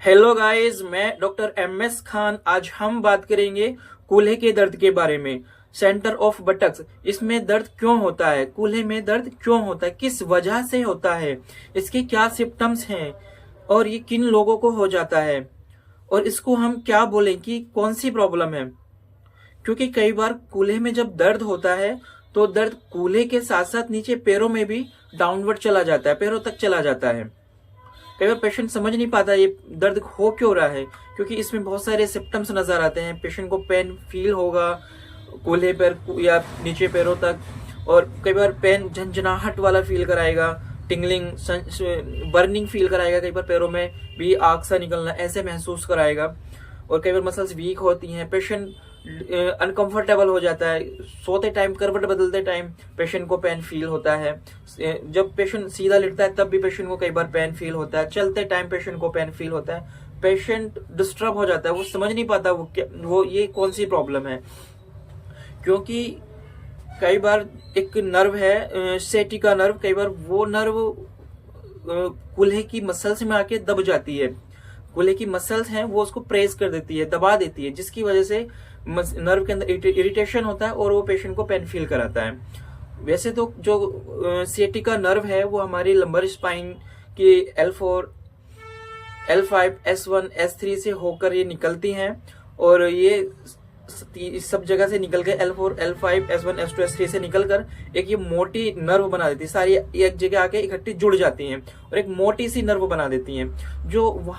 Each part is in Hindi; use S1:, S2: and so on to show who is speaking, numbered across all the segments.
S1: हेलो गाइस, मैं डॉक्टर एम एस खान। आज हम बात करेंगे कूल्हे के दर्द के बारे में। सेंटर ऑफ बटक्स, इसमें दर्द क्यों होता है, कूल्हे में दर्द क्यों होता है, किस वजह से होता है, इसके क्या सिम्टम्स हैं और ये किन लोगों को हो जाता है और इसको हम क्या बोलें कि कौन सी प्रॉब्लम है। क्योंकि कई बार कूल्हे में जब दर्द होता है तो दर्द कूल्हे के साथ साथ नीचे पैरों में भी डाउनवर्ड चला जाता है, पैरों तक चला जाता है। कई बार पेशेंट समझ नहीं पाता ये दर्द हो क्यों रहा है, क्योंकि इसमें बहुत सारे सिम्टम्स नजर आते हैं। पेशेंट को पेन फील होगा कूल्हे पैर या नीचे पैरों तक, और कई बार पेन झंझनाहट वाला फील कराएगा, टिंगलिंग बर्निंग फील कराएगा, कई बार पैरों में भी आग सा निकलना ऐसे महसूस कराएगा। और कई बार मसल्स वीक होती हैं, पेशेंट अनकंफर्टेबल हो जाता है, सोते टाइम करवट बदलते टाइम पेशेंट को पेन फील होता है। जब पेशेंट सीधा लेटता है तब भी पेशेंट को कई बार पेन फील होता है, चलते टाइम पेशेंट को पेन फील होता है। पेशेंट डिस्टर्ब हो जाता है, वो समझ नहीं पाता वो ये कौन सी प्रॉब्लम है। क्योंकि कई बार एक नर्व है सेटिका नर्व, कई बार वो नर्व कूल्हे की मसल्स में आके दब जाती है। कूल्हे की मसल्स हैं वो उसको प्रेस कर देती है, दबा देती है, जिसकी वजह से नर्व के अंदर इरिटेशन होता है और वो पेशेंट को पेन फील कराता है। वैसे तो जो सिएटिका नर्व है वो हमारी लंबर स्पाइन की L4, L5, S1, S3 से होकर ये निकलती हैं, और ये सब जगह से निकल के L4, L5, S1, S2, S3 से निकलकर एक ये मोटी नर्व बना देती है। सारी एक जगह आके इकट्ठी जुड़ जाती हैं और एक मोटी सी नर्व बना देती हैं, जो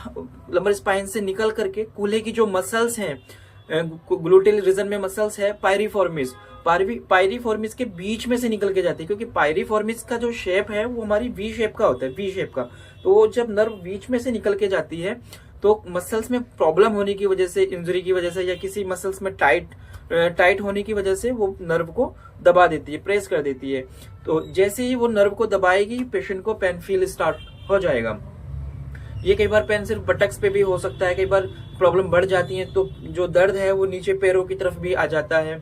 S1: लंबर स्पाइन से निकल करके कूल्हे की जो मसल्स हैं, ग्लूटेल रीजन में मसल्स है पायरिफॉर्मिस, पायरिफॉर्मिस के बीच में से निकल के जाती है। क्योंकि पायरिफॉर्मिस का जो शेप है वो हमारी वी शेप का होता है, वी शेप का। तो जब नर्व बीच में से निकल के जाती है तो मसल्स में प्रॉब्लम होने की वजह से, इंजरी की वजह से, या किसी मसल्स में टाइट होने की वजह से वो नर्व को दबा देती है, प्रेस कर देती है। तो जैसे ही वो नर्व को दबाएगी पेशेंट को पेन फील स्टार्ट हो जाएगा। ये कई बार पेन सिर्फ बटक्स पे भी हो सकता है, कई बार प्रॉब्लम बढ़ जाती है तो जो दर्द है वो नीचे पैरों की तरफ भी आ जाता है।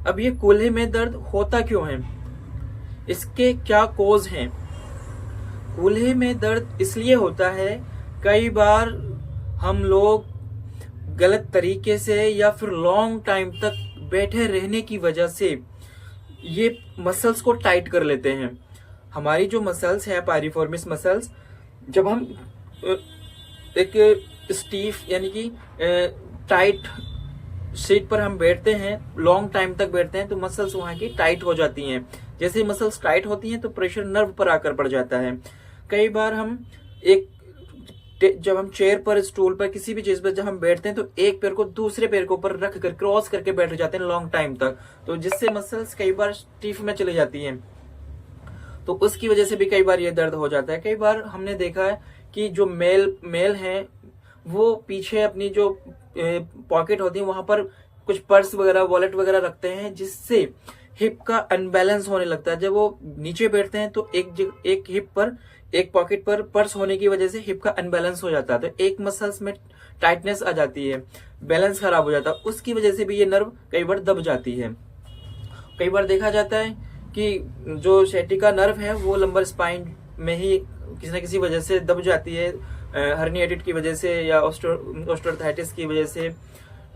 S1: अब ये कूल्हे में दर्द होता क्यों है, इसके क्या कॉज हैं। कूल्हे में दर्द इसलिए होता है, कई बार हम लोग गलत तरीके से या फिर लॉन्ग टाइम तक बैठे रहने की वजह से ये मसल्स को टाइट कर लेते हैं। हमारी जो मसल्स है पायरिफॉर्मिस मसल्स, जब हम एक स्टीफ यानी कि टाइट सीट पर हम बैठते हैं, लॉन्ग टाइम तक बैठते हैं, तो मसल्स वहां की टाइट हो जाती हैं। जैसे मसल्स टाइट होती हैं तो प्रेशर नर्व पर आकर पड़ जाता है। कई बार हम जब हम चेयर पर, स्टूल पर, किसी भी चीज पर जब हम बैठते हैं तो एक पैर को दूसरे पैर के ऊपर रख कर क्रॉस करके बैठ जाते हैं लॉन्ग टाइम तक, तो जिससे मसल्स कई बार स्टीफ में चली जाती हैं, तो उसकी वजह से भी कई बार ये दर्द हो जाता है। कई बार हमने देखा है कि जो मेल हैं वो पीछे अपनी जो पॉकेट होती है वहां पर कुछ पर्स वगैरह, वॉलेट वगैरह रखते हैं, जिससे हिप का अनबैलेंस होने लगता है। जब वो नीचे बैठते हैं तो एक हिप पर, एक पॉकेट पर पर्स होने की वजह से हिप का अनबैलेंस हो जाता है, तो एक मसल्स में टाइटनेस आ जाती है, बैलेंस खराब हो जाता है, उसकी वजह से भी ये नर्व कई बार दब जाती है। कई बार देखा जाता है कि जो सेटिका नर्व है वो लंबर स्पाइन में ही किसी न किसी वजह से दब जाती है, हर्निएटेड की वजह से या ऑस्टियोआर्थराइटिस की वजह से,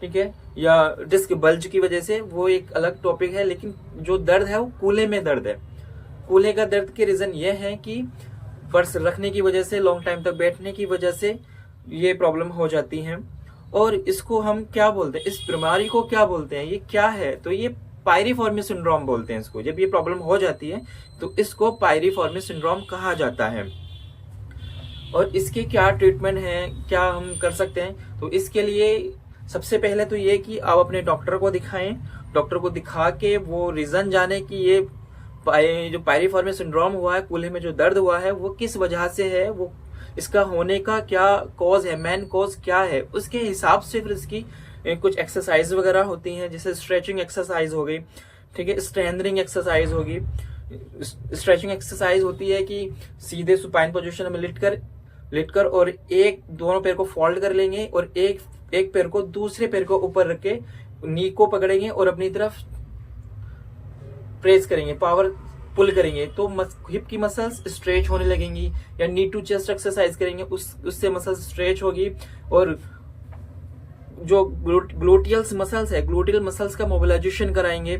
S1: ठीक है, या डिस्क बल्ज की वजह से, वो एक अलग टॉपिक है। लेकिन जो दर्द है वो कूल्हे में दर्द है। कूल्हे का दर्द के रीजन ये है कि पर्स रखने की वजह से, लॉन्ग टाइम तक बैठने की वजह से ये प्रॉब्लम हो जाती है। और इसको हम क्या बोलते हैं, इस बीमारी को क्या बोलते हैं, ये क्या है, तो ये पायरिफॉर्मिस सिंड्रोम बोलते हैं इसको। जब ये प्रॉब्लम हो जाती है तो इसको पायरिफॉर्मिस सिंड्रोम कहा जाता है। और इसके क्या ट्रीटमेंट है, क्या हम कर सकते हैं, तो इसके लिए सबसे पहले तो ये कि आप अपने डॉक्टर को दिखाएं। डॉक्टर को दिखा के वो रीजन जाने कि ये जो पायरिफॉर्मिस सिंड्रोम हुआ है, कूल्हे में जो दर्द हुआ है, वो किस वजह से है, वो इसका होने का क्या कॉज है, मेन कॉज क्या है। उसके हिसाब से फिर इसकी कुछ एक्सरसाइज वगैरह होती हैं, जैसे स्ट्रेचिंग एक्सरसाइज हो गई, ठीक है, स्ट्रेंथनिंग एक्सरसाइज होगी। स्ट्रेचिंग एक्सरसाइज होती है कि सीधे सुपाइन पोजीशन में लिटकर और दोनों पैर को फोल्ड कर लेंगे और एक पैर को दूसरे पैर को ऊपर रख के नी को पकड़ेंगे और अपनी तरफ प्रेस करेंगे, पावर पुल करेंगे तो हिप की मसल्स स्ट्रेच होने लगेंगी, या नी टू चेस्ट एक्सरसाइज करेंगे उससे मसल्स स्ट्रेच होगी, और जो ग्लूटियल्स मसल्स है, ग्लूटियल मसल्स का मोबिलाइजेशन कराएंगे,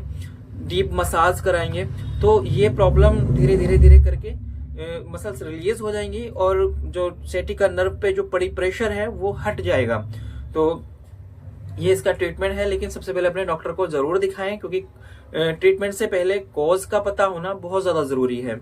S1: डीप मसाज कराएंगे, तो ये प्रॉब्लम धीरे धीरे धीरे करके मसल्स रिलीज हो जाएंगी और जो सेटिका नर्व पे जो पड़ी प्रेशर है वो हट जाएगा। तो ये इसका ट्रीटमेंट है, लेकिन सबसे पहले अपने डॉक्टर को जरूर दिखाएं, क्योंकि ट्रीटमेंट से पहले कॉज का पता होना बहुत ज्यादा जरूरी है।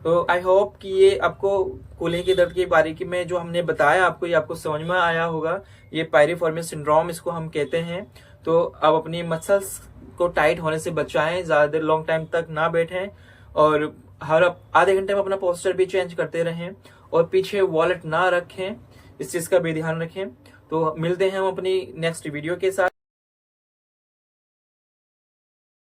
S1: तो आई होप कि ये आपको कूल्हे के दर्द के बारीकी में जो हमने बताया आपको, ये आपको समझ में आया होगा। ये पायरिफॉर्मिस सिंड्रोम इसको हम कहते हैं। तो अब अपनी मसल्स को टाइट होने से बचाएं, ज्यादा देर लॉन्ग टाइम तक ना बैठें, और हर आधे घंटे में अपना पोस्चर भी चेंज करते रहें, और पीछे वॉलेट ना रखें, इस चीज का भी ध्यान रखें। तो मिलते हैं हम अपनी नेक्स्ट वीडियो के साथ।